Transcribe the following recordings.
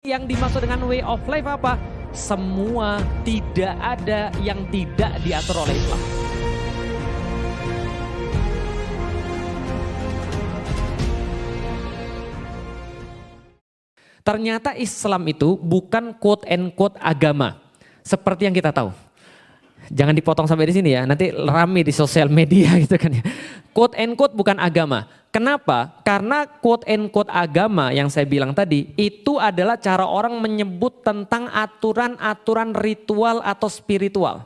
Yang dimaksud dengan way of life apa? Semua, tidak ada yang tidak diatur oleh Islam. Ternyata Islam itu bukan quote and quote agama. Seperti yang kita tahu. Jangan dipotong sampai di sini ya, nanti rame di sosial media gitu kan ya. Quote and quote bukan agama. Kenapa? Karena quote and quote agama yang saya bilang tadi, itu adalah cara orang menyebut tentang aturan-aturan ritual atau spiritual.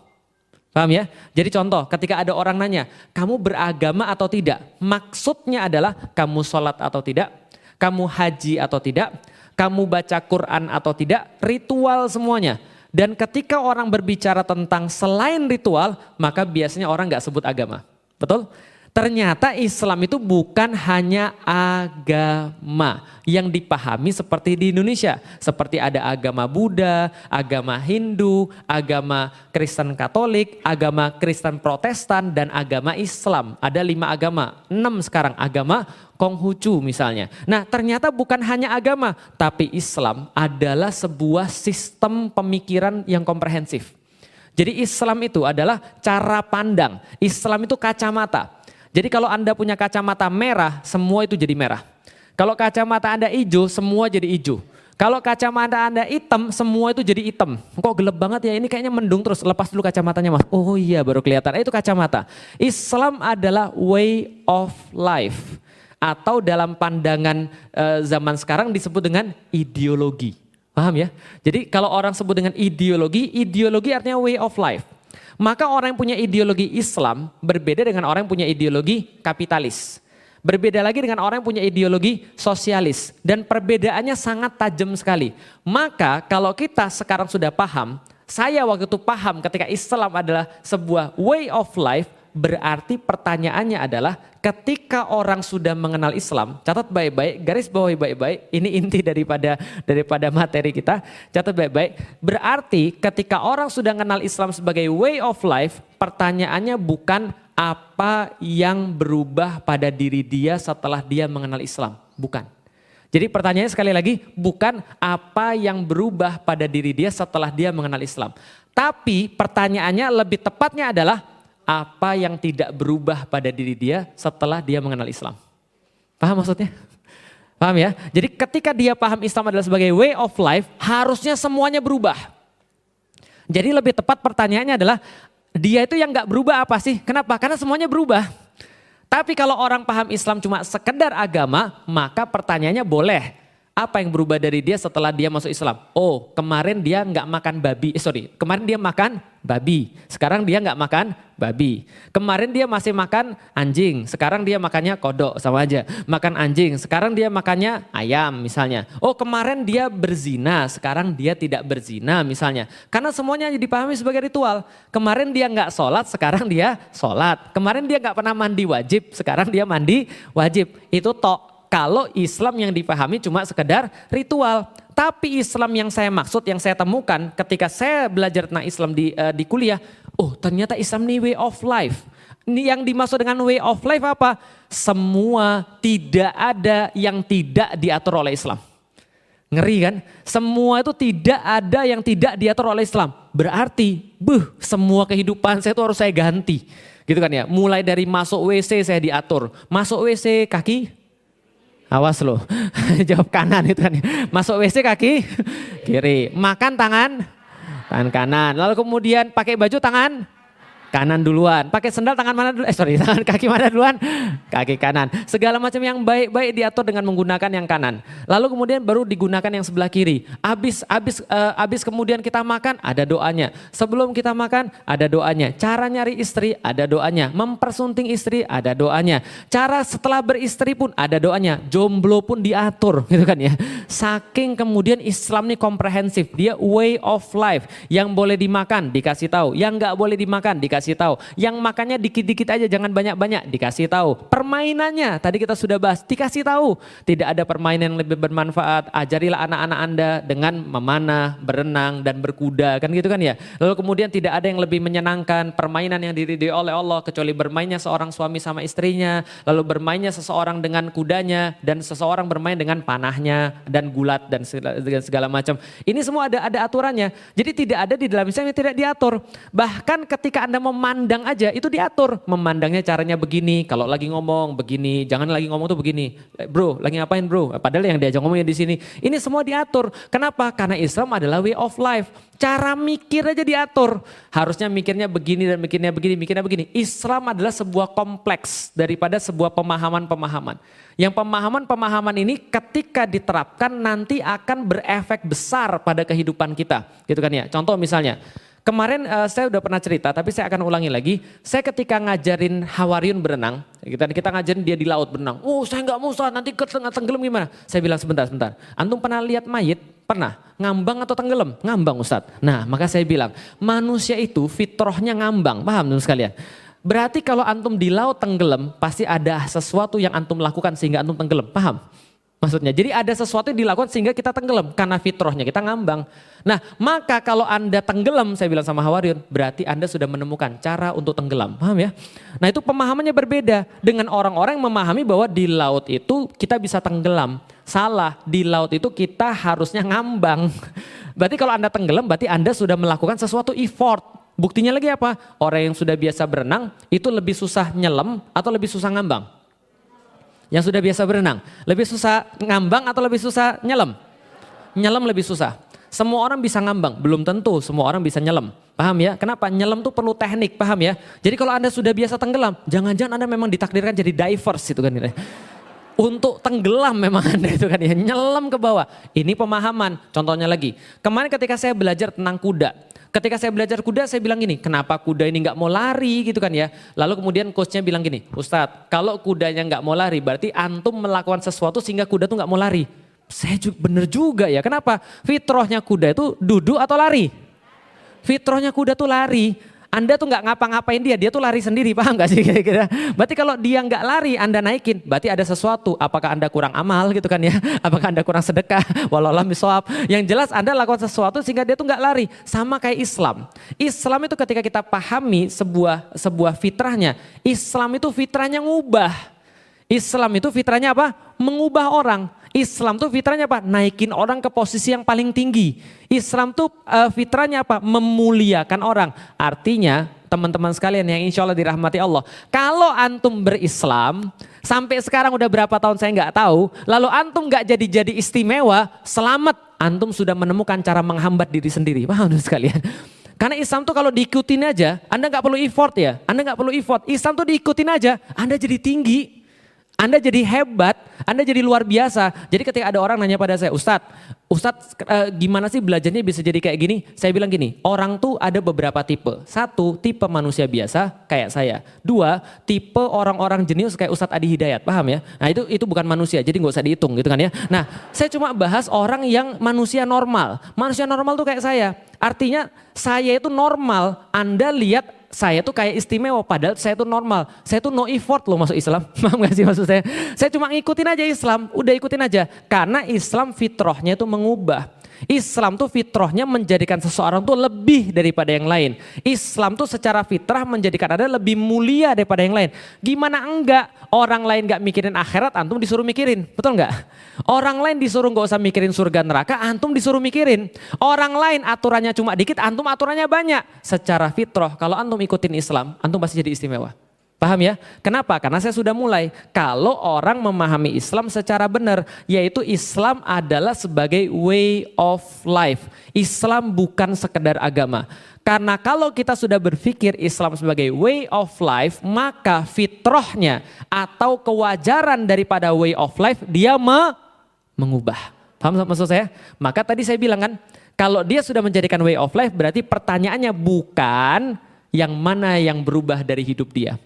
Paham ya? Jadi contoh, ketika ada orang nanya, kamu beragama atau tidak? Maksudnya adalah kamu sholat atau tidak? Kamu haji atau tidak? Kamu baca Quran atau tidak? Ritual semuanya. Dan ketika orang berbicara tentang selain ritual, maka biasanya orang gak sebut agama. Betul? Ternyata Islam itu bukan hanya agama yang dipahami seperti di Indonesia. Seperti ada agama Buddha, agama Hindu, agama Kristen Katolik, agama Kristen Protestan, dan agama Islam. Ada 5 agama, 6 sekarang agama Konghucu misalnya. Nah ternyata bukan hanya agama, tapi Islam adalah sebuah sistem pemikiran yang komprehensif. Jadi Islam itu adalah cara pandang, Islam itu kacamata. Jadi kalau Anda punya kacamata merah, semua itu jadi merah. Kalau kacamata Anda hijau, semua jadi hijau. Kalau kacamata Anda hitam, semua itu jadi hitam. Kok gelap banget ya, ini kayaknya mendung terus, lepas dulu kacamatanya mas. Oh iya baru kelihatan, itu kacamata. Islam adalah way of life. Atau dalam pandangan zaman sekarang disebut dengan ideologi. Paham ya? Jadi kalau orang sebut dengan ideologi, ideologi artinya way of life. Maka orang yang punya ideologi Islam berbeda dengan orang yang punya ideologi kapitalis. Berbeda lagi dengan orang yang punya ideologi sosialis. Dan perbedaannya sangat tajam sekali. Maka kalau kita sekarang sudah paham, saya waktu itu paham ketika Islam adalah sebuah way of life, berarti pertanyaannya adalah ketika orang sudah mengenal Islam, catat baik-baik, garis bawahi baik-baik, ini inti daripada materi kita, catat baik-baik. Berarti ketika orang sudah mengenal Islam sebagai way of life, pertanyaannya bukan apa yang berubah pada diri dia setelah dia mengenal Islam, bukan. Jadi pertanyaannya sekali lagi, bukan apa yang berubah pada diri dia setelah dia mengenal Islam. Tapi pertanyaannya lebih tepatnya adalah apa yang tidak berubah pada diri dia setelah dia mengenal Islam. Paham maksudnya? Paham ya? Jadi ketika dia paham Islam adalah sebagai way of life, harusnya semuanya berubah. Jadi lebih tepat pertanyaannya adalah, dia itu yang gak berubah apa sih? Kenapa? Karena semuanya berubah. Tapi kalau orang paham Islam cuma sekedar agama, maka pertanyaannya boleh. Apa yang berubah dari dia setelah dia masuk Islam? Oh, kemarin dia nggak makan babi. Kemarin dia makan babi. Sekarang dia nggak makan babi. Kemarin dia masih makan anjing. Sekarang dia makannya kodok, sama aja. Makan anjing. Sekarang dia makannya ayam misalnya. Oh, kemarin dia berzina. Sekarang dia tidak berzina misalnya. Karena semuanya dipahami sebagai ritual. Kemarin dia nggak sholat. Sekarang dia sholat. Kemarin dia nggak pernah mandi wajib. Sekarang dia mandi wajib. Itu tok. Kalau Islam yang dipahami cuma sekedar ritual. Tapi Islam yang saya maksud, yang saya temukan ketika saya belajar tentang Islam di kuliah. Oh ternyata Islam ini way of life. Ini yang dimaksud dengan way of life apa? Semua, tidak ada yang tidak diatur oleh Islam. Ngeri kan? Semua itu tidak ada yang tidak diatur oleh Islam. Berarti semua kehidupan saya itu harus saya ganti. Gitu kan ya. Mulai dari masuk WC saya diatur. Masuk WC kaki. Awas loh, jawab kanan itu kan. Masuk WC kaki kiri, makan tangan kanan. Lalu kemudian pakai baju tangan kanan duluan, pakai sendal tangan mana dulu? Tangan kaki mana duluan? Kaki kanan. Segala macam yang baik-baik diatur dengan menggunakan yang kanan. Lalu kemudian baru digunakan yang sebelah kiri. Abis kemudian kita makan ada doanya. Sebelum kita makan ada doanya. Cara nyari istri ada doanya. Mempersunting istri ada doanya. Cara setelah beristri pun ada doanya. Jomblo pun diatur gitu kan ya. Saking kemudian Islam ini komprehensif. Dia way of life. Yang boleh dimakan dikasih tahu. Yang nggak boleh dimakan dikasih dikasih tahu. Yang makannya dikit-dikit aja, jangan banyak-banyak, dikasih tahu. Permainannya, tadi kita sudah bahas, dikasih tahu. Tidak ada permainan yang lebih bermanfaat. Ajarilah anak-anak Anda dengan memanah, berenang, dan berkuda, kan gitu kan ya. Lalu kemudian tidak ada yang lebih menyenangkan permainan yang diridhoi oleh Allah kecuali bermainnya seorang suami sama istrinya, lalu bermainnya seseorang dengan kudanya, dan seseorang bermain dengan panahnya dan gulat dan segala macam. Ini semua ada aturannya. Jadi tidak ada di dalam Islam yang tidak diatur. Bahkan ketika Anda memandang aja itu diatur. Memandangnya caranya begini, kalau lagi ngomong begini, jangan lagi ngomong tuh begini. Bro, lagi ngapain bro? Padahal yang diajak ngomongnya di sini. Ini semua diatur. Kenapa? Karena Islam adalah way of life. Cara mikir aja diatur. Harusnya mikirnya begini dan mikirnya begini. Islam adalah sebuah kompleks daripada sebuah pemahaman-pemahaman. Yang pemahaman-pemahaman ini ketika diterapkan nanti akan berefek besar pada kehidupan kita. Gitu kan ya. Contoh misalnya, kemarin saya udah pernah cerita tapi saya akan ulangi lagi. Saya ketika ngajarin Hawariyun berenang, kita ngajarin dia di laut berenang. Oh saya nggak mau Ustaz, nanti tenggelam gimana? Saya bilang sebentar. Antum pernah lihat mayit? Pernah? Ngambang atau tenggelam? Ngambang Ustaz. Nah maka saya bilang manusia itu fitrahnya ngambang. Paham teman sekalian? Berarti kalau antum di laut tenggelam, pasti ada sesuatu yang antum lakukan sehingga antum tenggelam. Paham? Maksudnya, jadi ada sesuatu yang dilakukan sehingga kita tenggelam. Karena fitrahnya kita ngambang. Nah, maka kalau Anda tenggelam, saya bilang sama Hawariyun, berarti Anda sudah menemukan cara untuk tenggelam. Paham ya? Nah itu pemahamannya berbeda dengan orang-orang yang memahami bahwa di laut itu kita bisa tenggelam. Salah, di laut itu kita harusnya ngambang. Berarti kalau Anda tenggelam, berarti Anda sudah melakukan sesuatu effort. Buktinya lagi apa? Orang yang sudah biasa berenang itu lebih susah nyelam atau lebih susah ngambang? Yang sudah biasa berenang, lebih susah ngambang atau lebih susah nyelam? Nyelam lebih susah. Semua orang bisa ngambang, belum tentu semua orang bisa nyelam. Paham ya? Kenapa? Nyelam tuh perlu teknik, paham ya? Jadi kalau Anda sudah biasa tenggelam, jangan-jangan Anda memang ditakdirkan jadi divers itu kan. Untuk tenggelam memang Anda itu kan ya, nyelam ke bawah. Ini pemahaman, contohnya lagi. Kemarin ketika saya belajar tentang kuda. Ketika saya belajar kuda saya bilang gini, kenapa kuda ini nggak mau lari gitu kan ya. Lalu kemudian coachnya bilang gini, Ustadz kalau kudanya nggak mau lari berarti antum melakukan sesuatu sehingga kuda tuh nggak mau lari. Saya juga, bener juga ya, kenapa? Fitrahnya kuda itu duduk atau lari? Fitrahnya kuda tuh lari. Anda tuh nggak ngapa-ngapain dia tuh lari sendiri, paham gak sih kira-kira? Berarti kalau dia nggak lari, Anda naikin, berarti ada sesuatu. Apakah Anda kurang amal gitu kan ya? Apakah Anda kurang sedekah? Walaulah miswab. Yang jelas Anda lakukan sesuatu sehingga dia tuh nggak lari. Sama kayak Islam. Islam itu ketika kita pahami sebuah fitrahnya, Islam itu fitrahnya ngubah. Islam itu fitrahnya apa? Mengubah orang. Islam tuh fitrahnya apa? Naikin orang ke posisi yang paling tinggi. Islam tuh fitrahnya apa? Memuliakan orang. Artinya teman-teman sekalian yang insya Allah dirahmati Allah. Kalau antum berislam, sampai sekarang udah berapa tahun saya nggak tahu. Lalu antum nggak jadi istimewa, selamat. Antum sudah menemukan cara menghambat diri sendiri. Paham sekalian? Karena Islam tuh kalau diikutin aja, Anda nggak perlu effort ya. Anda nggak perlu effort. Islam tuh diikutin aja, Anda jadi tinggi. Anda jadi hebat, Anda jadi luar biasa. Jadi ketika ada orang nanya pada saya, Ustadz gimana sih belajarnya bisa jadi kayak gini? Saya bilang gini, orang tuh ada beberapa tipe. Satu, tipe manusia biasa kayak saya. Dua, tipe orang-orang jenius kayak Ustadz Adi Hidayat, paham ya? Nah itu bukan manusia, jadi nggak usah dihitung gitu kan ya. Nah saya cuma bahas orang yang manusia normal. Manusia normal tuh kayak saya. Artinya saya itu normal, Anda lihat saya tuh kayak istimewa padahal saya tuh normal. Saya tuh no effort loh masuk Islam. Paham gak sih maksud saya? Saya cuma ngikutin aja Islam, udah ikutin aja. Karena Islam fitrahnya itu mengubah. Islam tuh fitrahnya menjadikan seseorang tuh lebih daripada yang lain. Islam tuh secara fitrah menjadikan Anda lebih mulia daripada yang lain. Gimana enggak? Orang lain gak mikirin akhirat, antum disuruh mikirin. Betul enggak? Orang lain disuruh gak usah mikirin surga neraka, antum disuruh mikirin. Orang lain aturannya cuma dikit, antum aturannya banyak. Secara fitrah, kalau antum ikutin Islam, antum pasti jadi istimewa. Paham ya? Kenapa? Karena saya sudah mulai. Kalau orang memahami Islam secara benar, yaitu Islam adalah sebagai way of life. Islam bukan sekedar agama. Karena kalau kita sudah berpikir Islam sebagai way of life, maka fitrahnya atau kewajaran daripada way of life dia mengubah. Paham maksud saya? Maka tadi saya bilang kan, kalau dia sudah menjadikan way of life berarti pertanyaannya bukan yang mana yang berubah dari hidup dia.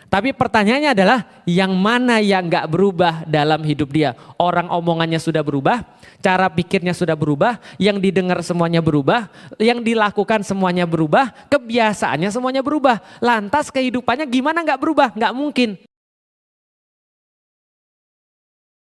Tapi pertanyaannya adalah yang mana yang gak berubah dalam hidup dia? Orang omongannya sudah berubah, cara pikirnya sudah berubah, yang didengar semuanya berubah, yang dilakukan semuanya berubah, kebiasaannya semuanya berubah. Lantas kehidupannya gimana gak berubah? Gak mungkin.